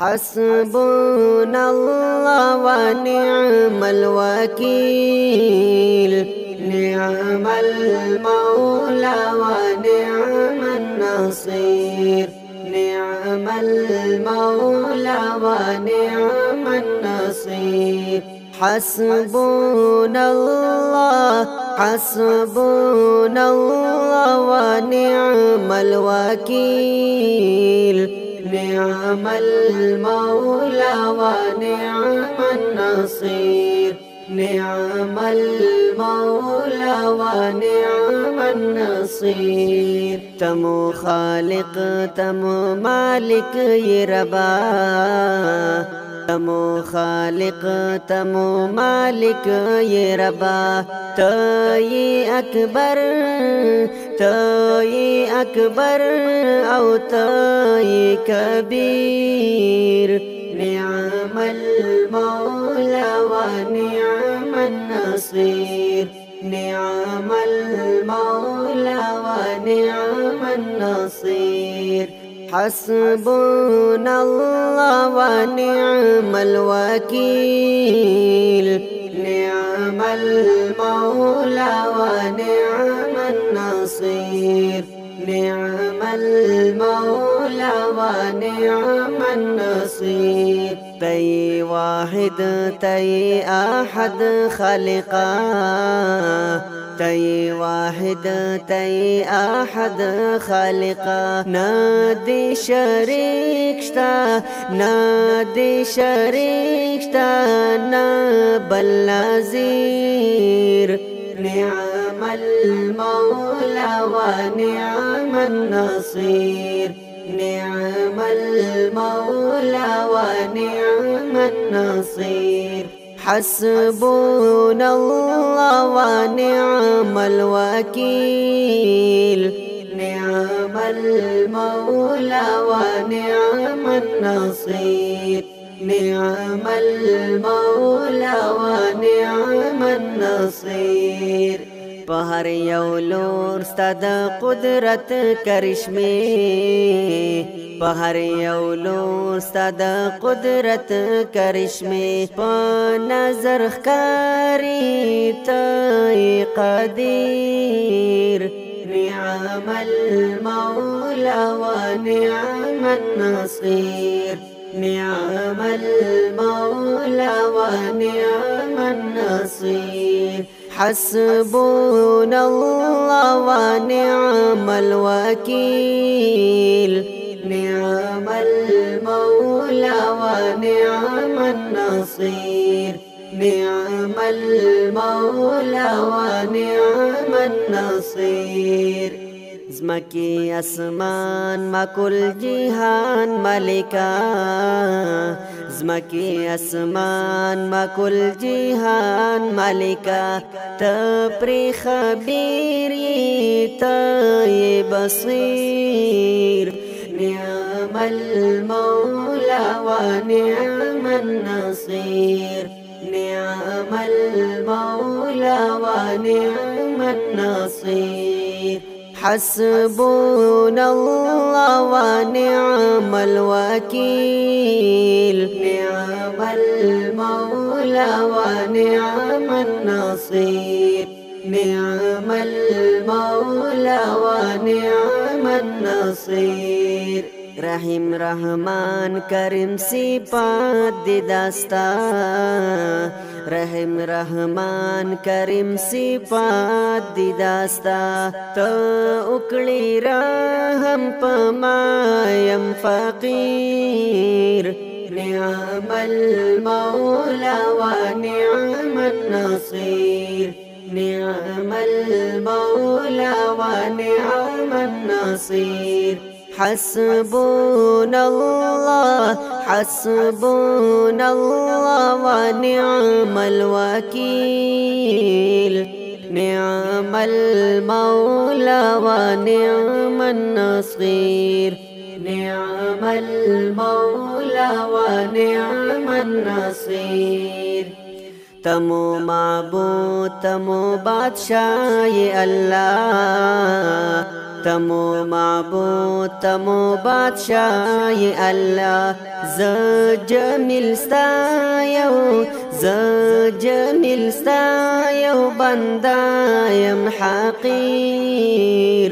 حسبنا الله ونعم الوكيل، نعم المولى ونعم النصير، نعم المولى ونعم النصير. حسبنا الله حسبنا الله ونعم الوكيل، نعم المولى ونعم النصير، نعم المولى ونعم النصير. تمو خالق تمو مالك يربا، تمو خالق تمو مالك يربا، تاي أكبر تاي أكبر أو تاي كبير. نعم المولى ونعم النصير، نعم المولى ونعم النصير. حسبنا الله ونعم الوكيل، نعم المولى ونعم النصير، نعم المولى ونعم النصير. تي واحد تي أحد خلقا، تي واحد تي أحد خالقا. نادي شريك شتا نادي شريك شتا نبل نزير. نعم المولى ونعم النصير، نعم المولى ونعم النصير. حسبنا الله ونعم الوكيل، نعم المولى ونعم النصير، نعم المولى ونعم النصير. پهر یو لور ستا د قدرت کرشمه، پهر یو لور ستا د قدرت کرشمه. په نظر ښکاري ته قدیر، نعم المولى ونعم النصير، نعم المولى ونعم النصير. حسبنا الله ونعم الوكيل، نعم المولى ونعم النصير، نعم المولى ونعم النصير. زمکی اسمان ما کل جهان ملکا، زمکی اسمان ما کل جهان ملکا. تپری خبیر تی بصیر، نعم المولى ونعم النصير، نعم المولى ونعم النصير. حسبنا الله ونعم الوكيل، نعم المولى ونعم النصير، نعم المولى ونعم النصير. رحیم رحمان کریم صفات دی داستا، رحیم رحمان کریم صفات دی داستا. تو اکڑی رحم پمایم فقیر، نعم المولى ونعم النصير، نعم المولى ونعم النصير. حسبنا الله حسبنا الله ونعم الوكيل، نعم المولى ونعم النصير، نعم المولى ونعم النصير. تمو معبود تمو بادشاہ اللہ، تمو معبود تمو بادشاہ اللہ ز جمیل ستایو ز جمیل ستایو بندایم حقیر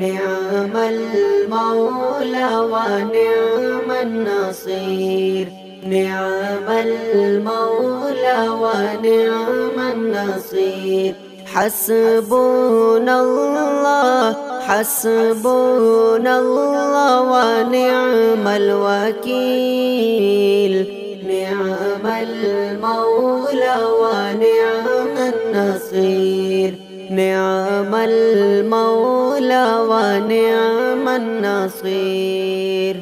نعم المولى ونعم النصير نعم المولى ونعم النصير حسبنا الله حسبنا الله ونعم الوكيل نعم المولى ونعم النصير نعم المولى ونعم النصير.